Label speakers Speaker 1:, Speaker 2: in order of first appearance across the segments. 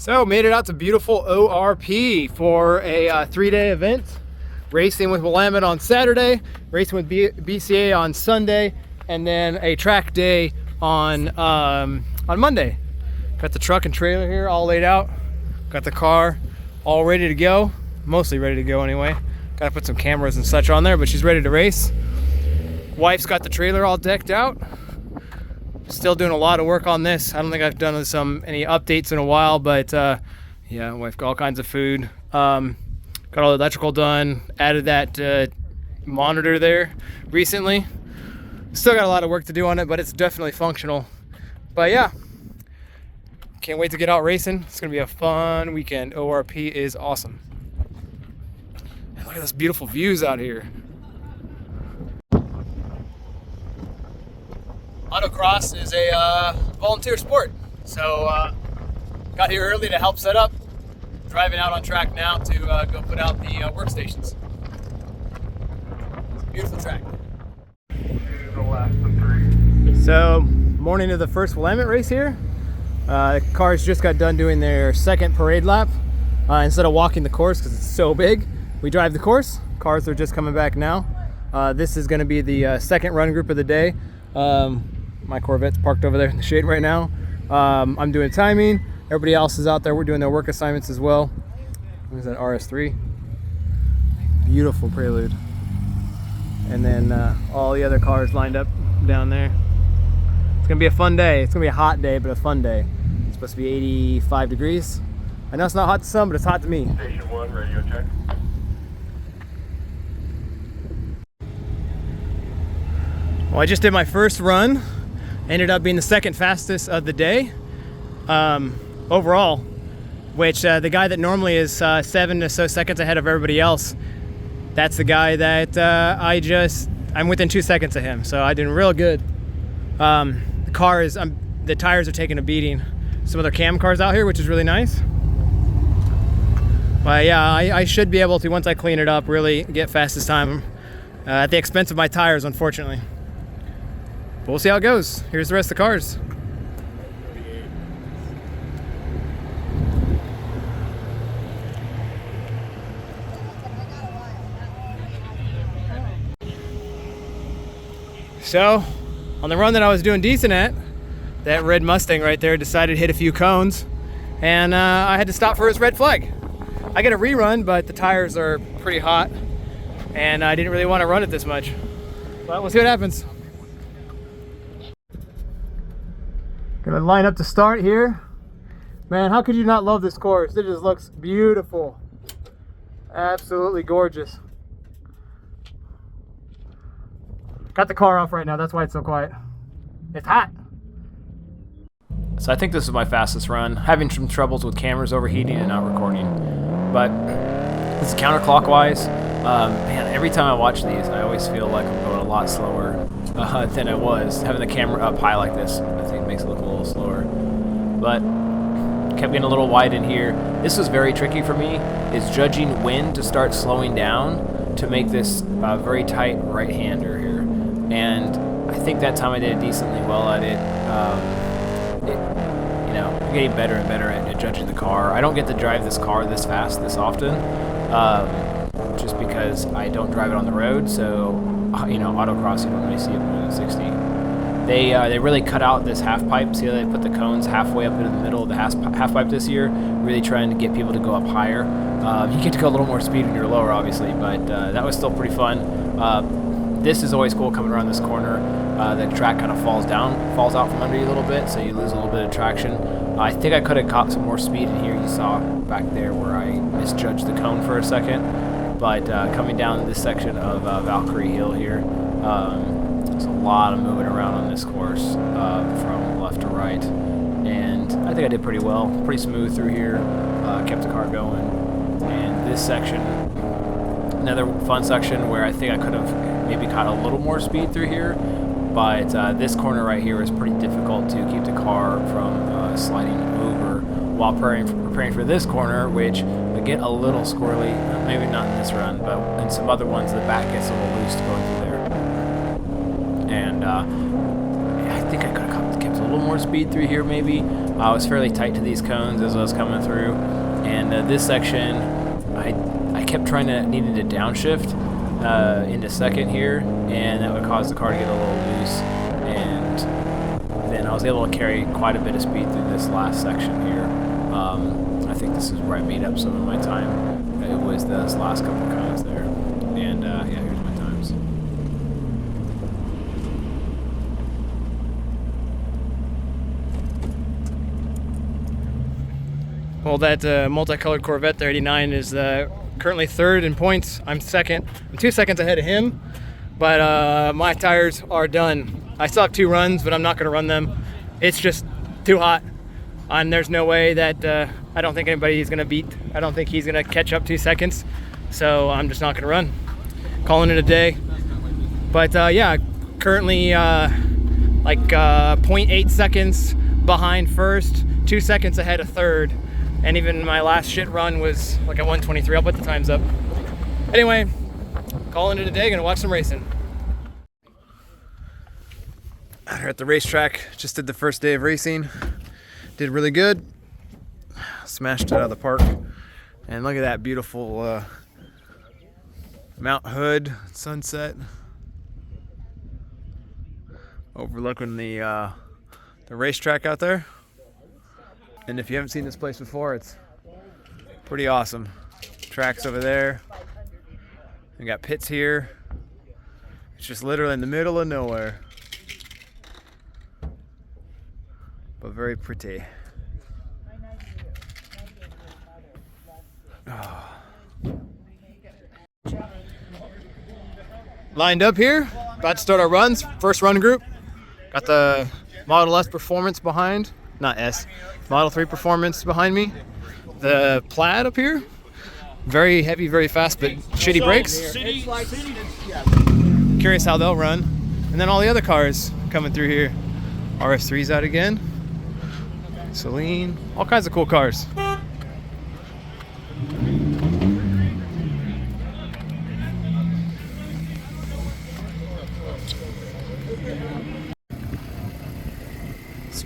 Speaker 1: So made it out to beautiful ORP for a 3-day event. Racing with Willamette on Saturday, racing with BCA on Sunday, and then a track day on Monday. Got the truck and trailer here all laid out. Got the car all ready to go, mostly ready to go anyway. Got to put some cameras and such on there, but she's ready to race. Wife's got the trailer all decked out. Still doing a lot of work on this. I don't think I've done any updates in a while, but yeah, wife got all kinds of food. Got all the electrical done. Added that monitor there recently. Still got a lot of work to do on it, but it's definitely functional. But yeah, can't wait to get out racing. It's gonna be a fun weekend. ORP is awesome. And look at this beautiful views out here. Autocross is a volunteer sport, so got here early to help set up. Driving out on track now to go put out the workstations. It's a beautiful track. So, morning of the first Willamette race here. The cars just got done doing their second parade lap. Instead of walking the course because it's so big, we drive the course. Cars are just coming back now. This is going to be the second run group of the day. My Corvette's parked over there in the shade right now. I'm doing timing. Everybody else is out there. We're doing their work assignments as well. There's that RS3. Beautiful Prelude. And then all the other cars lined up down there. It's gonna be a fun day. It's gonna be a hot day, but a fun day. It's supposed to be 85 degrees. I know it's not hot to some, but it's hot to me.
Speaker 2: Station 1, radio check.
Speaker 1: Well, I just did my first run. Ended up being the second fastest of the day overall, which the guy that normally is 7 or so seconds ahead of everybody else, that's the guy that I'm within 2 seconds of him, so I did real good. The tires are taking a beating. Some other cam cars out here, which is really nice. But yeah, I should be able to, once I clean it up, really get fastest time at the expense of my tires, unfortunately. But we'll see how it goes. Here's the rest of the cars. So, on the run that I was doing decent at, that red Mustang right there decided to hit a few cones, and I had to stop for his red flag. I get a rerun, but the tires are pretty hot, and I didn't really want to run it this much. But we'll see what happens. Gonna line up to start here. Man, how could you not love this course? It just looks beautiful. Absolutely gorgeous. Got the car off right now, that's why it's so quiet. It's hot. So I think this is my fastest run. Having some troubles with cameras overheating and not recording. But this is counterclockwise. Man, every time I watch these, I always feel like I'm going a lot slower than I was. Having the camera up high like this, I think makes it look a little slower. But kept getting a little wide in here. This was very tricky for me, is judging when to start slowing down to make this very tight right-hander here. And I think that time I did decently well at it. You know, I'm getting better and better at judging the car. I don't get to drive this car this fast this often, just because I don't drive it on the road. So, you know, autocross, you don't really see it more than 60. They really cut out this half pipe. See how they put the cones halfway up into the middle of the half pipe this year, really trying to get people to go up higher. You get to go a little more speed when you're lower, obviously, but that was still pretty fun. This is always cool coming around this corner. The track kind of falls out from under you a little bit, so you lose a little bit of traction. I think I could have caught some more speed in here. You saw back there where I misjudged the cone for a second. But coming down this section of Valkyrie Hill here, there's a lot of moving around on this course from left to right. And I think I did pretty well. Pretty smooth through here. Kept the car going. And this section, another fun section where I think I could have maybe caught a little more speed through here, but this corner right here is pretty difficult to keep the car from sliding over while preparing for this corner, which would get a little squirrely. Maybe not in this run, but in some other ones the back gets a little loose going through there. And I think I could have kept a little more more speed through here maybe. I was fairly tight to these cones as I was coming through, and this section I kept needing to downshift into second here, and that would cause the car to get a little loose, and then I was able to carry quite a bit of speed through this last section here. I think this is where I made up some of my time. It was those last couple of cones there, and yeah, here's my times.
Speaker 2: Well, that multicolored Corvette, the 89, is currently third in points. I'm second. I'm 2 seconds ahead of him, but my tires are done. I still have 2 runs, but I'm not going to run them. It's just too hot, and there's no way that I don't think anybody's going to beat. I don't think he's going to catch up 2 seconds, so I'm just not going to run. Calling it a day. But yeah, currently like 0.8 seconds behind first, 2 seconds ahead of third. And even my last shit run was like a 1:23. I'll put the times up. Anyway, calling it a day. Gonna watch some racing. We're at the racetrack. Just did the first day of racing. Did really good. Smashed it out of the park. And look at that beautiful Mount Hood sunset, overlooking the racetrack out there. And if you haven't seen this place before, it's pretty awesome. Tracks over there. We got pits here. It's just literally in the middle of nowhere, but very pretty. Oh. Lined up here, about to start our runs. First run group. Got the Model S Performance behind. Not S, Model 3 Performance behind me. The Plaid up here, very heavy, very fast, but shitty brakes. Curious how they'll run. And then all the other cars coming through here. RS3's out again. Celine, all kinds of cool cars.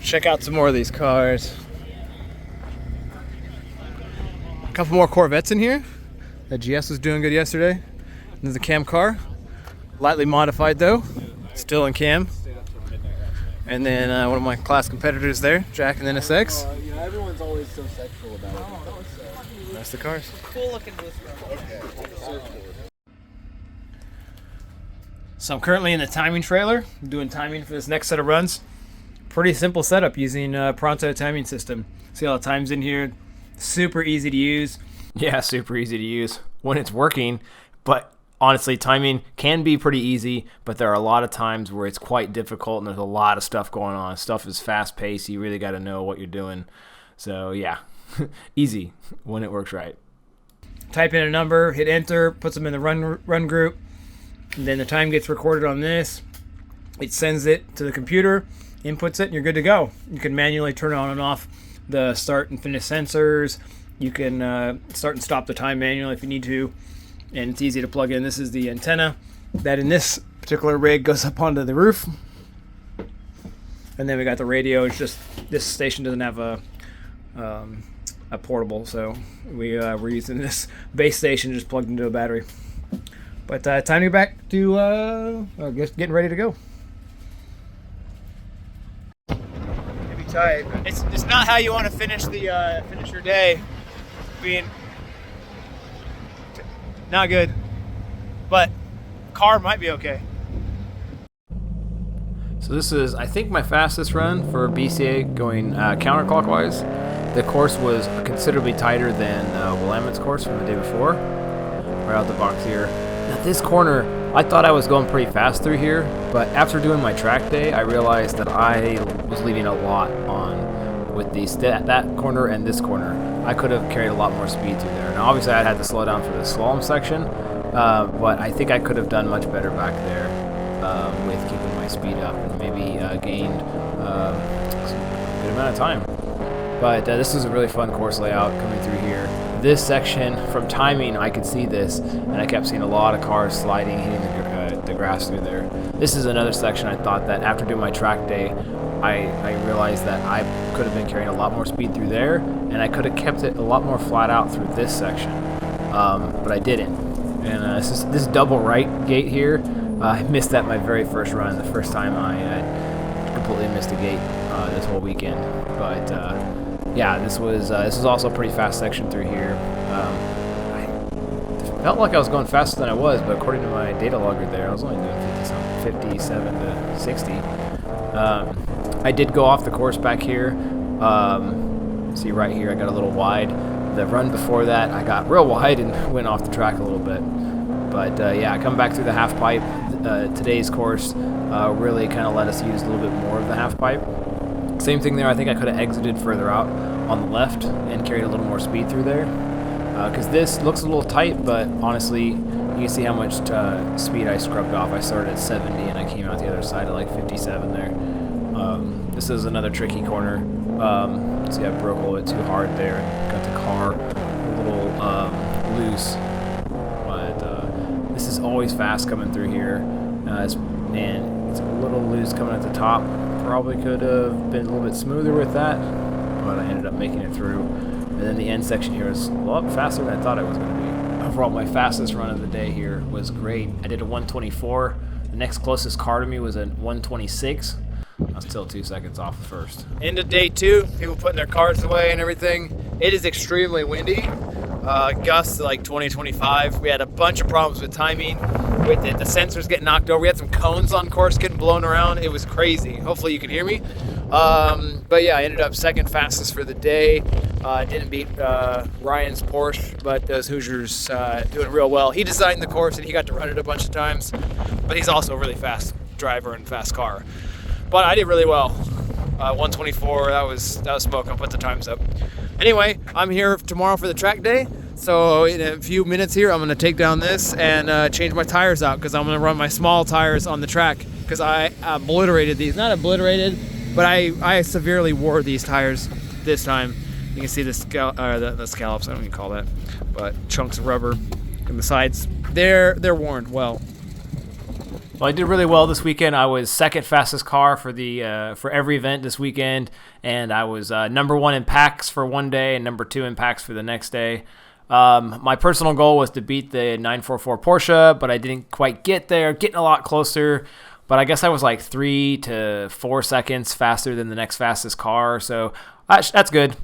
Speaker 2: Check out some more of these cars. A couple more Corvettes in here. That GS was doing good yesterday. There's a cam car, lightly modified though, still in cam. And then one of my class competitors there, Jack and NSX.
Speaker 3: You know, everyone's always so sexual about it.
Speaker 2: That's the cars.
Speaker 4: Cool looking boost.
Speaker 2: So I'm currently in the timing trailer. I'm doing timing for this next set of runs. Pretty simple setup using Pronto timing system. See all the times in here. Super easy to use.
Speaker 1: Yeah, super easy to use when it's working, but honestly, timing can be pretty easy, but there are a lot of times where it's quite difficult and there's a lot of stuff going on. Stuff is fast paced. You really got to know what you're doing. So yeah, easy when it works right.
Speaker 2: Type in a number, hit enter, puts them in the run group, and then the time gets recorded on this. It sends it to the computer, inputs it, and you're good to go. You can manually turn on and off the start and finish sensors. You can start and stop the time manually if you need to, and it's easy to plug in. This is the antenna that in this particular rig goes up onto the roof, and then we got the radio. It's just this station doesn't have a portable, so we're using this base station just plugged into a battery. But time to get back to I guess getting ready to go. Tight. It's not how you want to finish your day. Being not good, but car might be okay.
Speaker 1: So this is, I think, my fastest run for BCA going counterclockwise. The course was considerably tighter than Willamette's course from the day before. Right out the box here. Now this corner, I thought I was going pretty fast through here, but after doing my track day, I realized that I was leaving a lot on with that corner and this corner. I could have carried a lot more speed through there. Now obviously I had to slow down for the slalom section, but I think I could have done much better back there with keeping my speed up and maybe gained a good amount of time. But this is a really fun course layout coming through here. This section, from timing, I could see this, and I kept seeing a lot of cars sliding, hitting the grass through there. This is another section I thought that after doing my track day, I realized that I could have been carrying a lot more speed through there, and I could have kept it a lot more flat out through this section, but I didn't. And this double right gate here, I missed that my very first run, the first time I had completely missed a gate this whole weekend. But yeah, this was also a pretty fast section through here. I felt like I was going faster than I was, but according to my data logger there, I was only doing 57 to 60. I did go off the course back here. See right here, I got a little wide. The run before that, I got real wide and went off the track a little bit. But yeah, I come back through the half pipe. Today's course really kind of let us use a little bit more of the half pipe. Same thing there. I think I could have exited further out on the left and carried a little more speed through there. Because this looks a little tight, but honestly, you can see how much speed I scrubbed off. I started at 70 and I came out the other side at like 57 there. This is another tricky corner. See, I broke a little bit too hard there and got the car a little loose. But this is always fast coming through here. And it's a little loose coming at the top. Probably could have been a little bit smoother with that, but I ended up making it through. And then the end section here is a lot faster than I thought it was going to be. Overall, my fastest run of the day here was great. I did a 124. The next closest car to me was a 126. I was still 2 seconds off the first.
Speaker 2: End of day 2, people putting their cars away and everything. It is extremely windy. Gusts like 20, 25. We had a bunch of problems with timing, with the sensors getting knocked over. We had some cones on course getting blown around. It was crazy. Hopefully you can hear me. But yeah, I ended up second fastest for the day. Didn't beat Ryan's Porsche, but those Hoosiers doing real well. He designed the course and he got to run it a bunch of times, but he's also a really fast driver and fast car. But I did really well. 124, that was smoke. I'll put the times up. Anyway, I'm here tomorrow for the track day. So in a few minutes here, I'm going to take down this and change my tires out because I'm going to run my small tires on the track because I obliterated these. Not obliterated, but I severely wore these tires this time. You can see the scallops, I don't even call that, but chunks of rubber in the sides. They're worn well.
Speaker 1: Well, I did really well this weekend. I was second fastest car for every event this weekend, and I was number 1 in packs for one day and number 2 in packs for the next day. My personal goal was to beat the 944 Porsche, but I didn't quite get there. Getting a lot closer, but I guess I was like 3 to 4 seconds faster than the next fastest car, so that's good.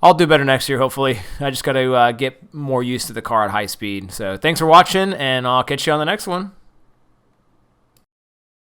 Speaker 1: I'll do better next year, hopefully. I just got to get more used to the car at high speed. So thanks for watching, and I'll catch you on the next one.